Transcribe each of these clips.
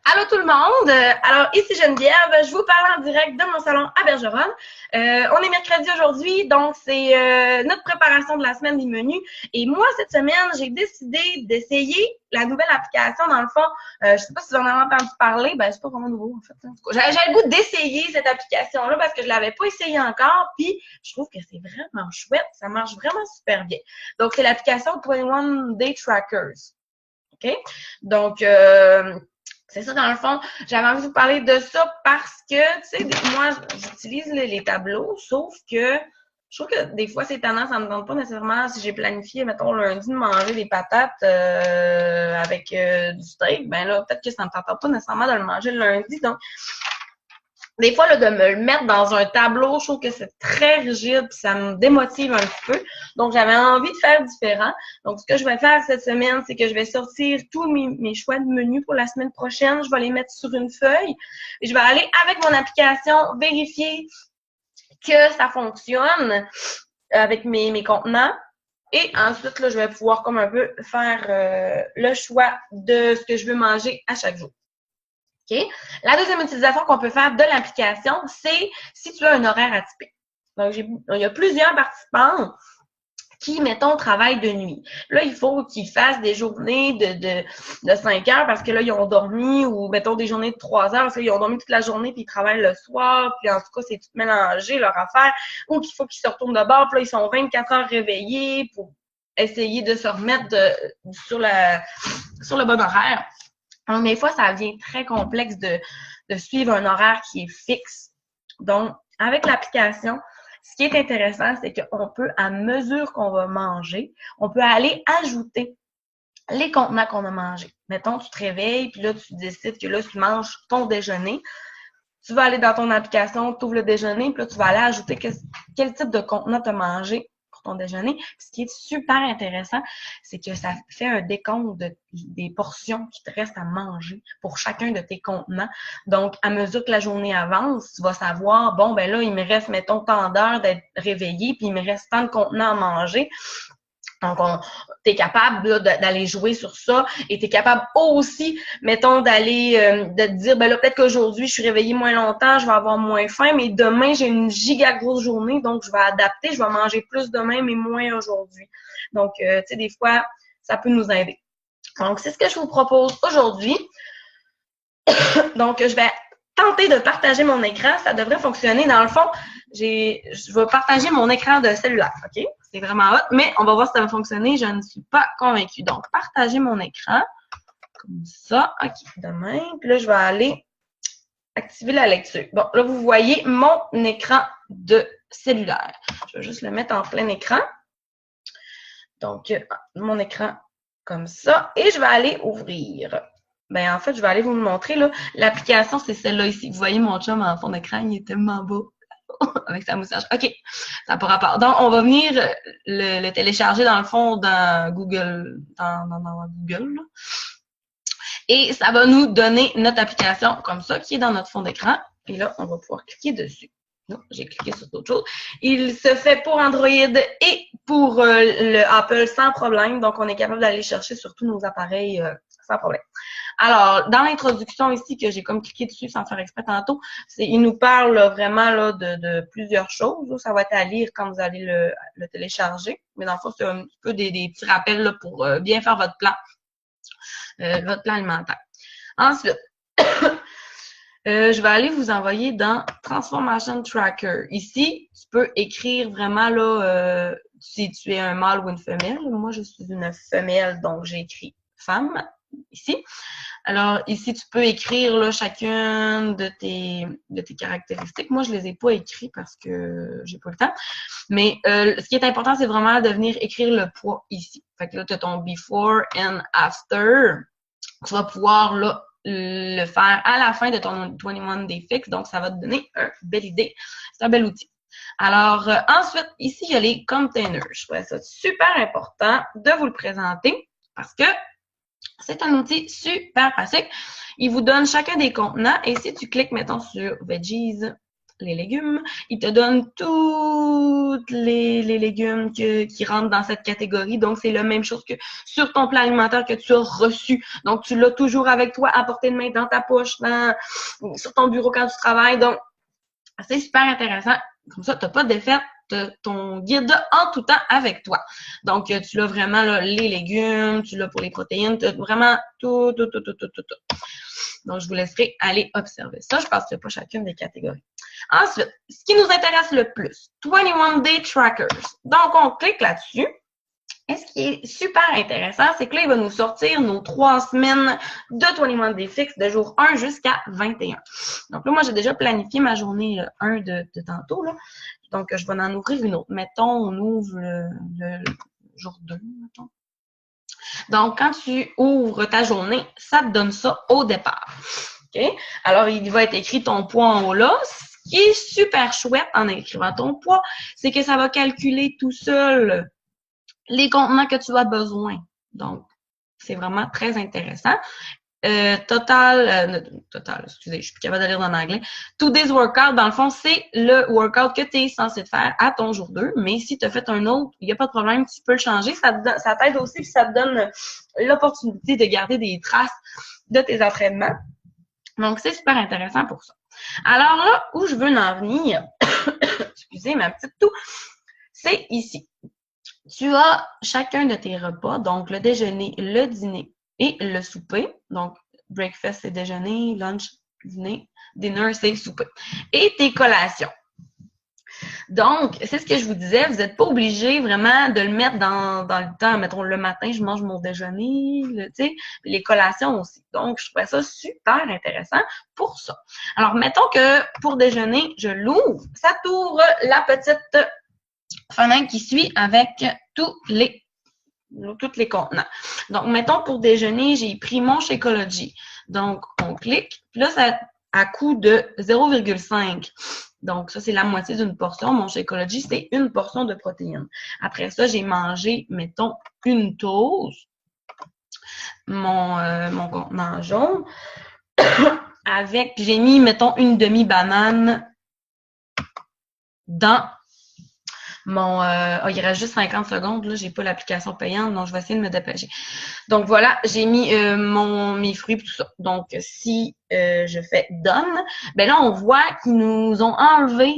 Allô tout le monde! Alors ici Geneviève, je vous parle en direct de mon salon à Bergeronne. On est mercredi aujourd'hui, donc c'est notre préparation de la semaine des menus. Et moi, cette semaine, j'ai décidé d'essayer la nouvelle application. Dans le fond, je sais pas si vous en avez entendu parler, c'est pas vraiment nouveau en fait. J'avais le goût d'essayer cette application-là parce que je l'avais pas essayé encore, puis je trouve que c'est vraiment chouette, ça marche vraiment super bien. Donc c'est l'application 21 Day Trackers. OK? Donc, c'est ça, dans le fond, j'avais envie de vous parler de ça parce que, tu sais, moi, j'utilise les tableaux, sauf que je trouve que des fois, ces tendances, ça me tente pas nécessairement, si j'ai planifié, mettons, lundi, de manger des patates avec du steak, ben là, peut-être que ça me tente pas nécessairement de le manger le lundi. Donc, des fois, là, de me le mettre dans un tableau, je trouve que c'est très rigide, puis ça me démotive un petit peu. Donc, j'avais envie de faire différent. Donc, ce que je vais faire cette semaine, c'est que je vais sortir tous mes choix de menus pour la semaine prochaine. Je vais les mettre sur une feuille. Et je vais aller avec mon application vérifier que ça fonctionne avec mes contenants. Et ensuite, là, je vais pouvoir comme un peu faire le choix de ce que je veux manger à chaque jour. Okay? La deuxième utilisation qu'on peut faire de l'application, c'est si tu as un horaire atypique. Donc, il y a plusieurs participants qui, mettons, travaillent de nuit. Là, il faut qu'ils fassent des journées de 5 heures parce que là, ils ont dormi ou, mettons, des journées de 3 heures parce qu'ils ont dormi toute la journée puis ils travaillent le soir. Puis, en tout cas, c'est tout mélangé, leur affaire. Ou qu'il faut qu'ils se retournent de bord. Puis là, ils sont 24 heures réveillés pour essayer de se remettre sur le bon horaire. Donc, des fois, ça devient très complexe de suivre un horaire qui est fixe. Donc, avec l'application, ce qui est intéressant, c'est qu'on peut, à mesure qu'on va manger, on peut aller ajouter les contenants qu'on a mangés. Mettons, tu te réveilles, puis là, tu décides que là, tu manges ton déjeuner. Tu vas aller dans ton application, tu ouvres le déjeuner, puis là, tu vas aller ajouter quel type de contenant tu as mangé ton déjeuner. Puis ce qui est super intéressant, c'est que ça fait un décompte des portions qui te restent à manger pour chacun de tes contenants. Donc, à mesure que la journée avance, tu vas savoir, bon, ben là, il me reste, mettons, tant d'heures d'être réveillé, puis il me reste tant de contenants à manger. Donc, tu es capable d'aller jouer sur ça et tu es capable aussi, mettons, de te dire, ben là, peut-être qu'aujourd'hui, je suis réveillée moins longtemps, je vais avoir moins faim, mais demain, j'ai une giga grosse journée, donc je vais adapter, je vais manger plus demain, mais moins aujourd'hui. Donc, tu sais, des fois, ça peut nous aider. Donc, c'est ce que je vous propose aujourd'hui. Donc, je vais tenter de partager mon écran. Ça devrait fonctionner. Dans le fond, je vais partager mon écran de cellulaire, OK? C'est vraiment hot, mais on va voir si ça va fonctionner. Je ne suis pas convaincue. Donc, partager mon écran comme ça. OK, demain. Puis là, je vais aller activer la lecture. Bon, là, vous voyez mon écran de cellulaire. Je vais juste le mettre en plein écran. Donc, mon écran comme ça. Et je vais aller ouvrir. En fait, je vais aller vous le montrer. L'application, c'est celle-là ici. Vous voyez mon chum en fond d'écran, il est tellement beau avec sa moustache. OK, ça n'a pas rapport. Donc, on va venir le télécharger dans le fond dans Google, dans Google. Là. Et ça va nous donner notre application comme ça, qui est dans notre fond d'écran. Et là, on va pouvoir cliquer dessus. Non, j'ai cliqué sur autre chose. Il se fait pour Android et pour le Apple sans problème. Donc, on est capable d'aller chercher sur tous nos appareils sans problème. Alors, dans l'introduction ici, que j'ai comme cliqué dessus sans faire exprès tantôt, il nous parle vraiment là, de plusieurs choses. Ça va être à lire quand vous allez le télécharger. Mais dans le fond, c'est un petit peu des petits rappels là, pour bien faire votre plan alimentaire. Ensuite, je vais aller vous envoyer dans Transformation Tracker. Ici, tu peux écrire vraiment là si tu es un mâle ou une femelle. Moi, je suis une femelle, donc j'ai écrit femme ici. Alors, ici, tu peux écrire là, chacune de tes caractéristiques. Moi, je ne les ai pas écrits parce que j'ai pas le temps. Mais ce qui est important, c'est vraiment de venir écrire le poids ici. Fait que là, tu as ton before and after. Tu vas pouvoir là, le faire à la fin de ton 21 Day Fix. Donc, ça va te donner une belle idée. C'est un bel outil. Alors, ensuite, ici, il y a les containers. Je trouvais ça super important de vous le présenter parce que c'est un outil super pratique. Il vous donne chacun des contenants et si tu cliques, mettons, sur Veggies, les légumes. Il te donne tous les légumes qui rentrent dans cette catégorie. Donc, c'est la même chose que sur ton plan alimentaire que tu as reçu. Donc, tu l'as toujours avec toi à portée de main, dans ta poche, sur ton bureau quand tu travailles. Donc, c'est super intéressant. Comme ça, tu n'as pas d'effet de ton guide en tout temps avec toi. Donc, tu l'as vraiment là, les légumes, tu l'as pour les protéines, tu as vraiment tout. Donc, je vous laisserai aller observer ça. Je passerai pas chacune des catégories. Ensuite, ce qui nous intéresse le plus, 21 Day Trackers. Donc, on clique là-dessus. Et ce qui est super intéressant, c'est que là, il va nous sortir nos 3 semaines de 21 Day Fix de jour 1 jusqu'à 21. Donc là, moi, j'ai déjà planifié ma journée 1 de tantôt. Là. Donc, je vais en ouvrir une autre. Mettons, on ouvre le jour 2, mettons. Donc, quand tu ouvres ta journée, ça te donne ça au départ. OK? Alors, il va être écrit ton poids en haut là. Ce qui est super chouette en écrivant ton poids, c'est que ça va calculer tout seul les contenants que tu as besoin. Donc, c'est vraiment très intéressant. Total, excusez, je suis plus capable de lire en anglais. Today's workout, dans le fond, c'est le workout que tu es censé faire à ton jour 2. Mais si tu as fait un autre, il n'y a pas de problème, tu peux le changer. Ça t'aide aussi, puis ça te donne l'opportunité de garder des traces de tes entraînements. Donc, c'est super intéressant pour ça. Alors là, où je veux en venir, excusez ma petite toux, c'est ici. Tu as chacun de tes repas, donc le déjeuner, le dîner et le souper. Donc, breakfast, c'est déjeuner, lunch, dîner, dinner, c'est souper. Et tes collations. Donc, c'est ce que je vous disais, vous n'êtes pas obligé vraiment de le mettre dans le temps. Mettons, le matin, je mange mon déjeuner, tu sais, les collations aussi. Donc, je trouvais ça super intéressant pour ça. Alors, mettons que pour déjeuner, je l'ouvre. Ça t'ouvre la petite fenêtre qui suit avec tous les contenants. Donc, mettons pour déjeuner, j'ai pris mon Shakeology. Donc, on clique. Puis là, ça à coût de 0,5. Donc, ça, c'est la moitié d'une portion. Mon Shakeology, c'est une portion de protéines. Après ça, j'ai mangé, mettons, une toast. Mon contenant jaune. Avec, j'ai mis, mettons, une demi-banane dans il reste juste 50 secondes, là, j'ai pas l'application payante, donc je vais essayer de me dépêcher. Donc voilà, j'ai mis mes fruits et tout ça. Donc, si je fais done, ben là, on voit qu'ils nous ont enlevé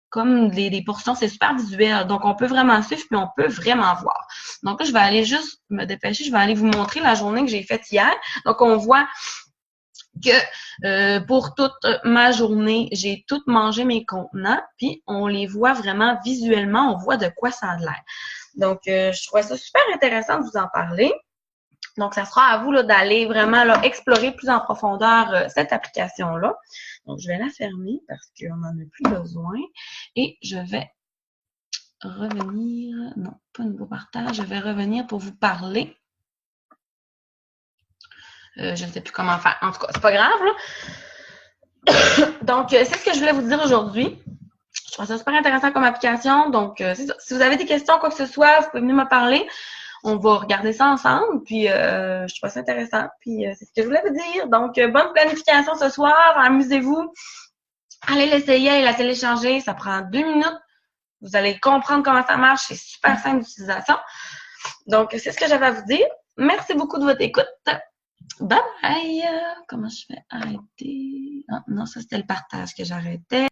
comme des portions, c'est super visuel. Donc, on peut vraiment suivre, puis on peut vraiment voir. Donc là, je vais aller juste me dépêcher, je vais aller vous montrer la journée que j'ai faite hier. Donc, on voit que pour toute ma journée, j'ai tout mangé mes contenants, puis on les voit vraiment visuellement, on voit de quoi ça a l'air. Donc, je trouvais ça super intéressant de vous en parler. Donc, ça sera à vous d'aller vraiment là, explorer plus en profondeur cette application-là. Donc, je vais la fermer parce qu'on n'en a plus besoin. Et je vais revenir, non, pas nouveau partage, je vais revenir pour vous parler. Je ne sais plus comment faire. En tout cas, c'est pas grave, là. Donc, c'est ce que je voulais vous dire aujourd'hui. Je trouve ça super intéressant comme application. Donc, c'est ça. Si vous avez des questions, quoi que ce soit, vous pouvez venir me parler. On va regarder ça ensemble. Puis, je trouve ça intéressant. Puis, c'est ce que je voulais vous dire. Donc, bonne planification ce soir. Amusez-vous. Allez l'essayer, allez la télécharger. Ça prend 2 minutes. Vous allez comprendre comment ça marche. C'est super simple d'utilisation. Donc, c'est ce que j'avais à vous dire. Merci beaucoup de votre écoute. Bye bye! Comment je fais arrêter? Ah, non, ça c'était le partage que j'arrêtais.